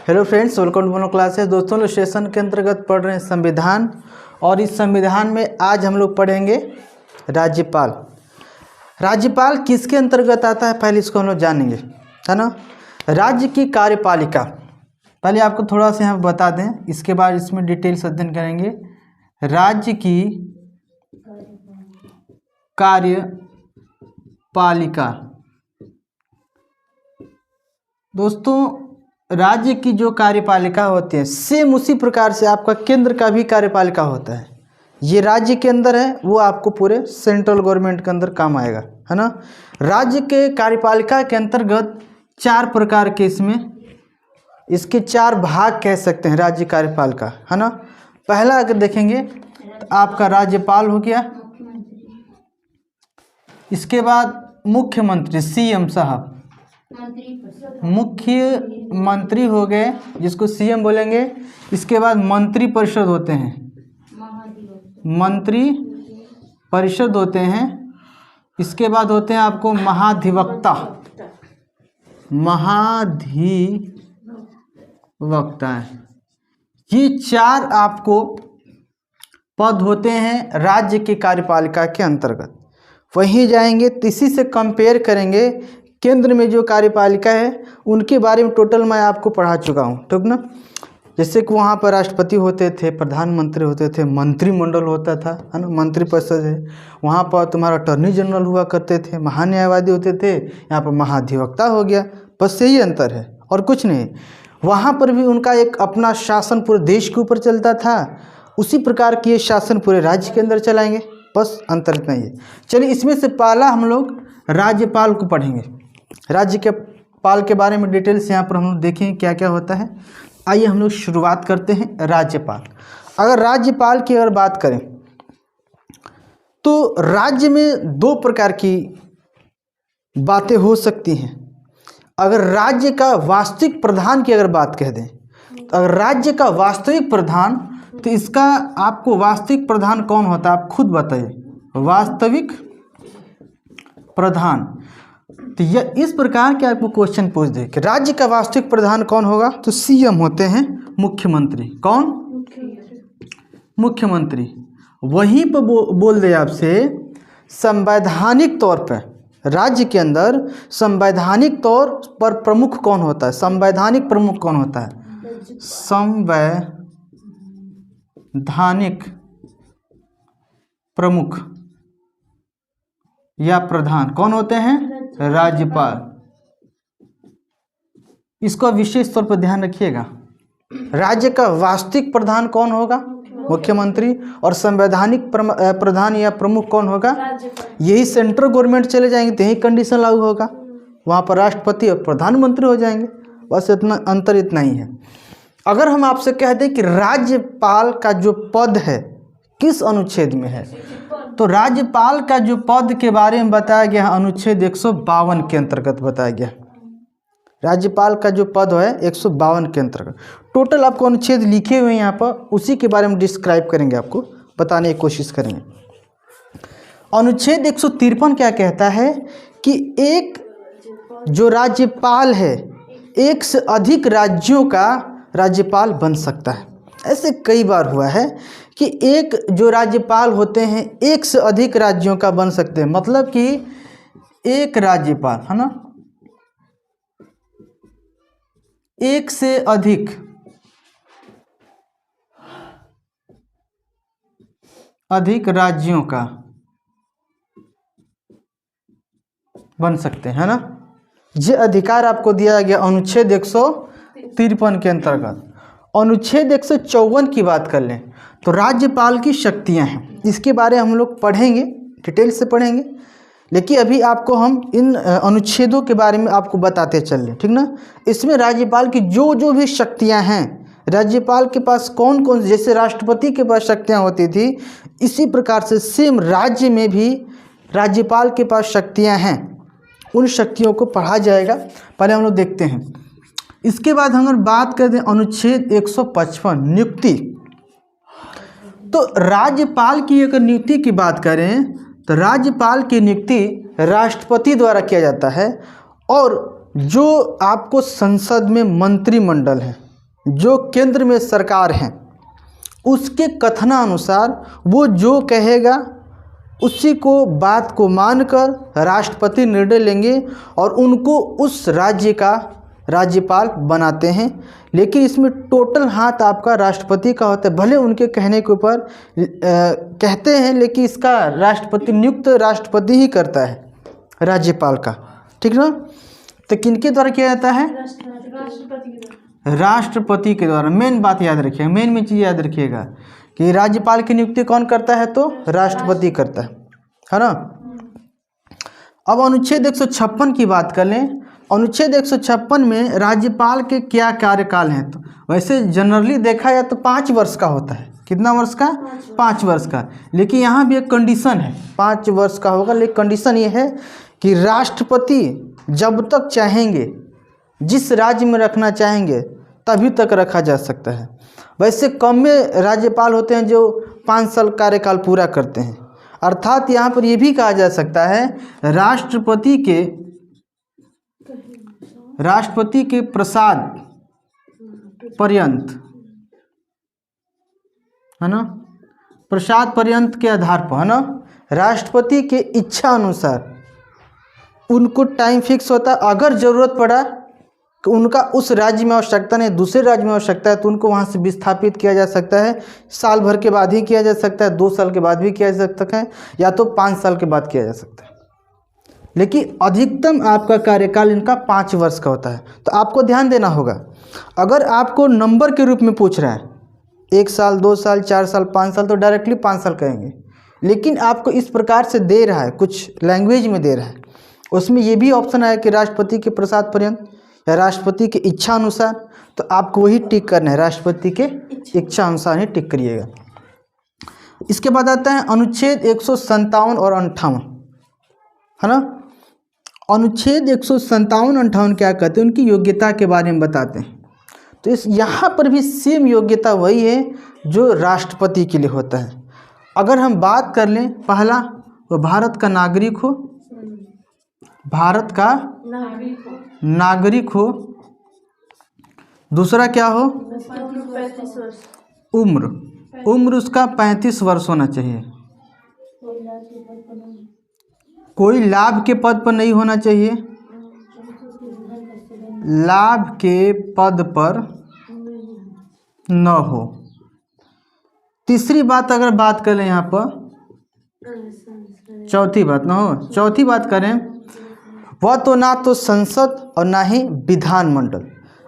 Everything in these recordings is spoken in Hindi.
Hello friends, welcome to mono classes. दोस्तों, लोग सेशन के अंतर्गत पढ़ रहे हैं संविधान, और इस संविधान में आज हम लोग पढ़ेंगे राज्यपाल। राज्यपाल किसके अंतर्गत आता है, पहले इसको हम लोग जानेंगे, है ना। राज्य की कार्यपालिका, पहले आपको थोड़ा सा यहाँ बता दें, इसके बाद इसमें डिटेल्स अध्ययन करेंगे। राज्य की कार्यपालिका, दोस्तों राज्य की जो कार्यपालिका होती है सेम उसी प्रकार से आपका केंद्र का भी कार्यपालिका होता है। ये राज्य के अंदर है, वो आपको पूरे सेंट्रल गवर्नमेंट के अंदर काम आएगा, है ना। राज्य के कार्यपालिका के अंतर्गत चार प्रकार के इसके चार भाग कह सकते हैं राज्य कार्यपालिका, है ना। पहला अगर देखेंगे तो आपका राज्यपाल हो गया, इसके बाद मुख्यमंत्री सीएम साहब, मुख्यमंत्री हो गए जिसको सीएम बोलेंगे। इसके बाद मंत्री परिषद होते हैं, मंत्री परिषद होते हैं। इसके बाद होते हैं आपको महाधिवक्ता, महाधिवक्ता। ये चार आपको पद होते हैं राज्य की कार्यपालिका के अंतर्गत। वहीं जाएंगे तो इसी से कंपेयर करेंगे केंद्र में जो कार्यपालिका है उनके बारे में टोटल मैं आपको पढ़ा चुका हूँ, ठीक ना। जैसे कि वहाँ पर राष्ट्रपति होते थे, प्रधानमंत्री होते थे, मंत्रिमंडल होता था, है ना, मंत्री परिषद है। वहाँ पर तुम्हारा अटॉर्नी जनरल हुआ करते थे, महान्यायवादी होते थे, यहाँ पर महाधिवक्ता हो गया। बस यही अंतर है और कुछ नहीं। वहाँ पर भी उनका एक अपना शासन पूरे देश के ऊपर चलता था, उसी प्रकार की ये शासन पूरे राज्य के अंदर चलाएंगे, बस अंतर इतना ही है। चलिए, इसमें से पहला हम लोग राज्यपाल को पढ़ेंगे। राज्य के पाल के बारे में डिटेल्स यहाँ पर हम लोग देखें क्या क्या होता है। आइए हम लोग शुरुआत करते हैं राज्यपाल। अगर राज्यपाल की अगर बात करें तो राज्य में दो प्रकार की बातें हो सकती हैं। अगर राज्य का वास्तविक प्रधान की अगर बात कह दें तो अगर राज्य का वास्तविक प्रधान, तो इसका आपको वास्तविक प्रधान कौन होता है आप खुद बताइए। वास्तविक प्रधान, तो यह इस प्रकार के आपको क्वेश्चन पूछ दे कि राज्य का वास्तविक प्रधान कौन होगा, तो सीएम होते हैं। मुख्यमंत्री कौन, मुख्यमंत्री। वहीं पर बोल दे आपसे संवैधानिक तौर पर राज्य के अंदर संवैधानिक तौर पर प्रमुख कौन होता है, संवैधानिक प्रमुख कौन होता है, संवैधानिक प्रमुख या प्रधान कौन होते हैं, राज्यपाल। इसको विशेष तौर पर ध्यान रखिएगा। राज्य का वास्तविक प्रधान कौन होगा, मुख्यमंत्री, और संवैधानिक प्रधान या प्रमुख कौन होगा, यही सेंट्रल गवर्नमेंट चले जाएंगे तो यही कंडीशन लागू होगा, वहाँ पर राष्ट्रपति और प्रधानमंत्री हो जाएंगे। बस इतना अंतर इतना ही है। अगर हम आपसे कह दें कि राज्यपाल का जो पद है किस अनुच्छेद में है, तो राज्यपाल का जो पद के बारे में बताया गया अनुच्छेद 152 के अंतर्गत बताया गया। राज्यपाल का जो पद है 152 के अंतर्गत। टोटल आपको अनुच्छेद लिखे हुए हैं यहाँ पर, उसी के बारे में डिस्क्राइब करेंगे, आपको बताने की कोशिश करेंगे। अनुच्छेद 153 क्या कहता है कि एक जो राज्यपाल है एक से अधिक राज्यों का राज्यपाल बन सकता है। ऐसे कई बार हुआ है कि एक जो राज्यपाल होते हैं एक से अधिक राज्यों का बन सकते हैं। मतलब कि एक राज्यपाल, है ना, एक से अधिक राज्यों का बन सकते हैं, है ना। ये अधिकार आपको दिया गया अनुच्छेद 153 के अंतर्गत। अनुच्छेद 154 की बात कर लें तो राज्यपाल की शक्तियां हैं, इसके बारे में हम लोग पढ़ेंगे, डिटेल से पढ़ेंगे। लेकिन अभी आपको हम इन अनुच्छेदों के बारे में आपको बताते चल रहे, ठीक ना। इसमें राज्यपाल की जो भी शक्तियां हैं, राज्यपाल के पास कौन कौन, जैसे राष्ट्रपति के पास शक्तियां होती थी, इसी प्रकार से सेम राज्य में भी राज्यपाल के पास शक्तियां हैं। उन शक्तियों को पढ़ा जाएगा, पहले हम लोग देखते हैं। इसके बाद हम बात करते हैं अनुच्छेद 155 नियुक्ति। तो राज्यपाल की अगर नियुक्ति की बात करें तो राज्यपाल की नियुक्ति राष्ट्रपति द्वारा किया जाता है, और जो आपको संसद में मंत्रिमंडल है, जो केंद्र में सरकार है उसके कथनानुसार वो जो कहेगा उसी को बात को मानकर राष्ट्रपति निर्णय लेंगे और उनको उस राज्य का राज्यपाल बनाते हैं। लेकिन इसमें टोटल हाथ आपका राष्ट्रपति का होता है, भले उनके कहने के ऊपर कहते हैं, लेकिन इसका राष्ट्रपति नियुक्त राष्ट्रपति ही करता है राज्यपाल का, ठीक ना। तो किनके द्वारा किया जाता है? राष्ट्रपति के द्वारा। मेन बात याद रखिएगा, मेन चीज़ याद रखिएगा कि राज्यपाल की नियुक्ति कौन करता है? तो राष्ट्रपति करता है ना। अब अनुच्छेद 156 की बात कर लें। अनुच्छेद 156 में राज्यपाल के क्या कार्यकाल हैं? तो वैसे जनरली देखा जाए तो 5 वर्ष का होता है। कितना वर्ष का? 5 वर्ष का। लेकिन यहाँ भी एक कंडीशन है, 5 वर्ष का होगा, लेकिन कंडीशन ये है कि राष्ट्रपति जब तक चाहेंगे, जिस राज्य में रखना चाहेंगे तभी तक रखा जा सकता है। वैसे कम में राज्यपाल होते हैं जो 5 साल कार्यकाल पूरा करते हैं। अर्थात यहाँ पर यह भी कहा जा सकता है राष्ट्रपति के प्रसाद पर्यंत, है ना, प्रसाद पर्यंत के आधार पर, है ना, राष्ट्रपति के इच्छा अनुसार उनको टाइम फिक्स होता है। अगर ज़रूरत पड़ा कि उनका उस राज्य में आवश्यकता नहीं, दूसरे राज्य में आवश्यकता है, तो उनको वहाँ से विस्थापित किया जा सकता है। साल भर के बाद ही किया जा सकता है, 2 साल के बाद भी किया जा सकता है, या तो 5 साल के बाद किया जा सकता है। लेकिन अधिकतम आपका कार्यकाल इनका 5 वर्ष का होता है। तो आपको ध्यान देना होगा, अगर आपको नंबर के रूप में पूछ रहा है 1 साल, 2 साल, 4 साल, 5 साल, तो डायरेक्टली 5 साल कहेंगे। लेकिन आपको इस प्रकार से दे रहा है, कुछ लैंग्वेज में दे रहा है, उसमें ये भी ऑप्शन है कि राष्ट्रपति के प्रसाद पर्यंत या राष्ट्रपति की इच्छा अनुसार, तो आपको वही टिक करना है, राष्ट्रपति के इच्छा अनुसार ही टिक करिएगा। इसके बाद आता है अनुच्छेद 157 और 58, है ना। अनुच्छेद 157, 58 क्या कहते हैं? उनकी योग्यता के बारे में बताते हैं। तो इस यहाँ पर भी सेम योग्यता वही है जो राष्ट्रपति के लिए होता है। अगर हम बात कर लें, पहला वो भारत का नागरिक हो, भारत का नागरिक हो। दूसरा क्या हो? उम्र उसका 35 वर्ष होना चाहिए। कोई लाभ के पद पर नहीं होना चाहिए, लाभ के पद पर न हो। तीसरी बात अगर बात करें यहाँ पर, चौथी बात ना हो, चौथी बात करें, वह तो ना तो संसद और ना ही विधानमंडल,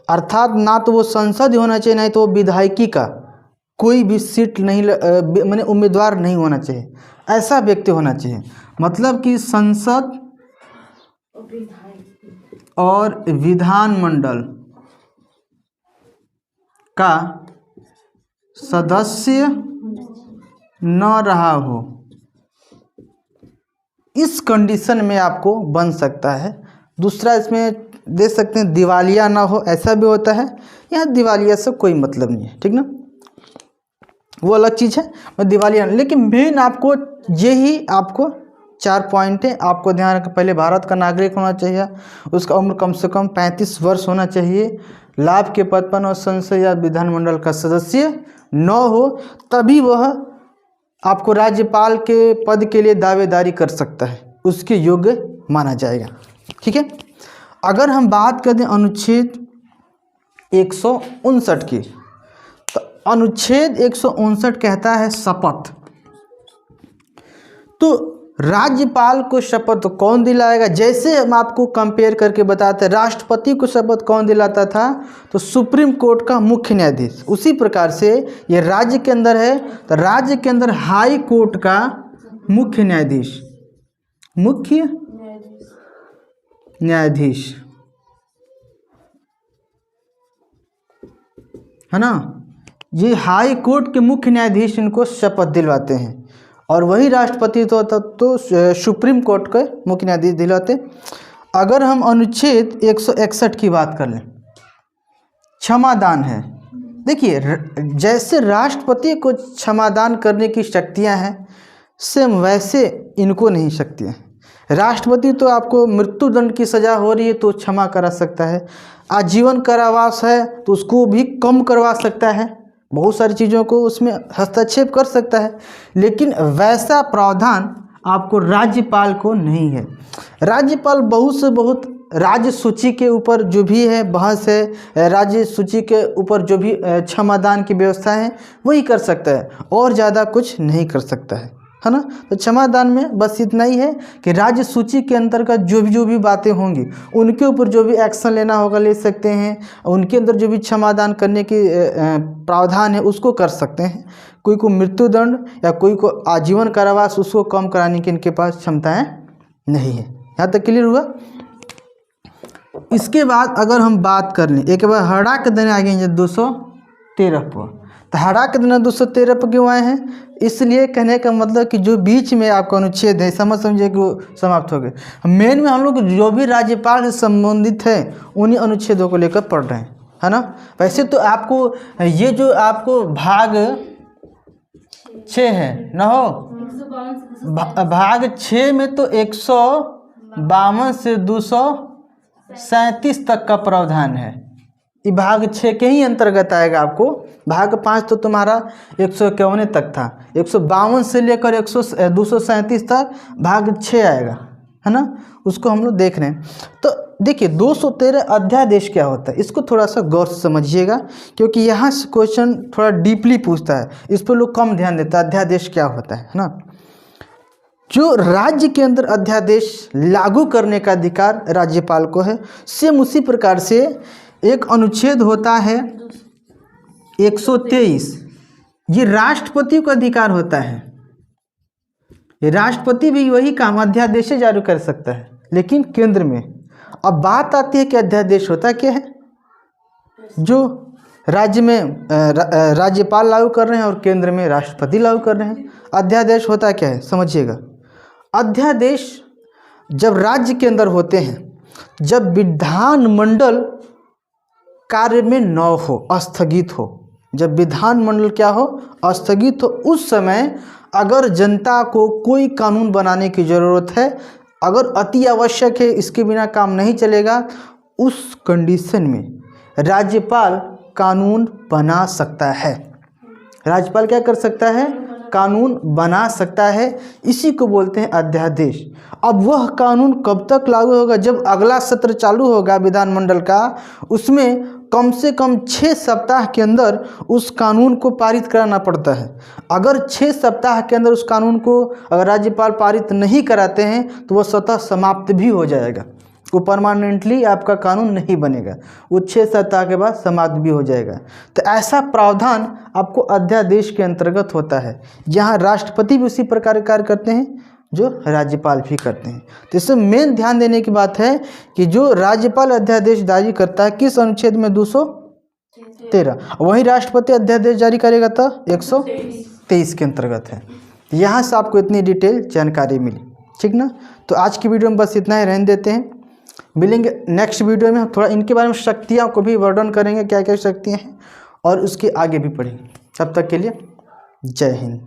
अर्थात ना तो वो संसद ही होना चाहिए, ना तो वो विधायकी का कोई भी सीट नहीं, माने उम्मीदवार नहीं होना चाहिए, ऐसा व्यक्ति होना चाहिए। मतलब कि संसद और विधानमंडल का सदस्य न रहा हो, इस कंडीशन में आपको बन सकता है। दूसरा इसमें दे सकते हैं दिवालिया ना हो, ऐसा भी होता है। यहाँ दिवालिया से कोई मतलब नहीं है, ठीक ना, वो अलग चीज़ है, मैं दिवालिया। लेकिन मेन आपको यही आपको 4 पॉइंट है, आपको ध्यान रखना। पहले भारत का नागरिक होना चाहिए, उसका उम्र कम से कम 35 वर्ष होना चाहिए, लाभ के पद पर और संसद या विधानमंडल का सदस्य न हो, तभी वह आपको राज्यपाल के पद के लिए दावेदारी कर सकता है, उसके योग्य माना जाएगा, ठीक है। अगर हम बात करें अनुच्छेद 159 की, तो अनुच्छेद 159 कहता है शपथ। तो राज्यपाल को शपथ कौन दिलाएगा? जैसे हम आपको कंपेयर करके बताते हैं, राष्ट्रपति को शपथ कौन दिलाता था? तो सुप्रीम कोर्ट का मुख्य न्यायाधीश। उसी प्रकार से ये राज्य के अंदर है, तो राज्य के अंदर हाई कोर्ट का मुख्य न्यायाधीश, मुख्य न्यायाधीश, है ना, ये हाई कोर्ट के मुख्य न्यायाधीश इनको शपथ दिलवाते हैं, और वही राष्ट्रपति तो होता तो सुप्रीम कोर्ट के मुख्य न्यायाधीश दिलाते। अगर हम अनुच्छेद 161 की बात कर लें, क्षमादान है। देखिए, जैसे राष्ट्रपति को क्षमादान करने की शक्तियां हैं, सेम वैसे इनको नहीं शक्तियां हैं। राष्ट्रपति तो आपको मृत्युदंड की सज़ा हो रही है तो क्षमा करा सकता है, आजीवन कारावास है तो उसको भी कम करवा सकता है, बहुत सारी चीज़ों को उसमें हस्तक्षेप कर सकता है, लेकिन वैसा प्रावधान आपको राज्यपाल को नहीं है। राज्यपाल बहुत से बहुत राज्य सूची के ऊपर जो भी है बहस है, राज्य सूची के ऊपर जो भी क्षमादान की व्यवस्था है वही कर सकता है, और ज़्यादा कुछ नहीं कर सकता है ना। तो क्षमादान में बस इतना ही है कि राज्य सूची के अंतर्गत जो भी बातें होंगी उनके ऊपर जो भी एक्शन लेना होगा ले सकते हैं, उनके अंदर जो भी क्षमादान करने की प्रावधान है उसको कर सकते हैं। कोई को मृत्युदंड या कोई को आजीवन कारावास उसको कम कराने की इनके पास क्षमताएं नहीं है। यहाँ तक क्लियर हुआ। इसके बाद अगर हम बात कर लें, एक बार हड़ा के दिन आ गए 213 पर, तो हड़ा के दिन 213 पर क्यों आए हैं? इसलिए कहने का मतलब कि जो बीच में आपका अनुच्छेद है समझिए कि वो समाप्त हो गए। मेन में हम लोग जो भी राज्यपाल से संबंधित है उन्हीं अनुच्छेदों को लेकर पढ़ रहे हैं, है ना। वैसे तो आपको ये जो आपको भाग 6 है ना हो, भाग 6 में तो 152 से 237 तक का प्रावधान है। ये भाग 6 के ही अंतर्गत आएगा आपको। भाग 5 तो तुम्हारा 151 तक था, 152 से लेकर 237 तक भाग 6 आएगा, है ना। उसको हम लोग देख रहे हैं। तो देखिए 213 अध्यादेश क्या होता है, इसको थोड़ा सा गौर से समझिएगा, क्योंकि यहाँ से क्वेश्चन थोड़ा डीपली पूछता है, इस पर लोग कम ध्यान देता है। अध्यादेश क्या होता है ना। जो राज्य के अंदर अध्यादेश लागू करने का अधिकार राज्यपाल को है, सेम उसी प्रकार से एक अनुच्छेद होता है 123, ये राष्ट्रपति को अधिकार होता है। ये राष्ट्रपति भी वही काम अध्यादेश जारी कर सकता है, लेकिन केंद्र में। अब बात आती है कि अध्यादेश होता क्या है, जो राज्य में राज्यपाल लागू कर रहे हैं और केंद्र में राष्ट्रपति लागू कर रहे हैं। अध्यादेश होता क्या है समझिएगा। अध्यादेश जब राज्य के अंदर होते हैं, जब विधानमंडल कार्य में न हो, अस्थगित हो, जब विधानमंडल क्या हो, अस्थगित हो, उस समय अगर जनता को कोई कानून बनाने की ज़रूरत है, अगर अति आवश्यक है, इसके बिना काम नहीं चलेगा, उस कंडीशन में राज्यपाल कानून बना सकता है। राज्यपाल क्या कर सकता है? कानून बना सकता है। इसी को बोलते हैं अध्यादेश। अब वह कानून कब तक लागू होगा? जब अगला सत्र चालू होगा विधानमंडल का, उसमें कम से कम 6 सप्ताह के अंदर उस कानून को पारित कराना पड़ता है। अगर 6 सप्ताह के अंदर उस कानून को अगर राज्यपाल पारित नहीं कराते हैं तो वह स्वतः समाप्त भी हो जाएगा, वो परमानेंटली आपका कानून नहीं बनेगा, वो 6 सप्ताह के बाद समाप्त भी हो जाएगा। तो ऐसा प्रावधान आपको अध्यादेश के अंतर्गत होता है, जहाँ राष्ट्रपति भी उसी प्रकार कार्य करते हैं जो राज्यपाल भी करते हैं। तो इसमें मेन ध्यान देने की बात है कि जो राज्यपाल अध्यादेश जारी करता है किस अनुच्छेद में? 213। वही राष्ट्रपति अध्यादेश जारी करेगा तो 123 के अंतर्गत है। यहाँ से आपको इतनी डिटेल जानकारी मिली, ठीक ना। तो आज की वीडियो में बस इतना ही रहने देते हैं। मिलेंगे नेक्स्ट वीडियो में, हम थोड़ा इनके बारे में शक्तियाँ को भी वर्णन करेंगे, क्या क्या शक्तियाँ हैं, और उसके आगे भी पढ़ेंगे। तब तक के लिए जय हिंद।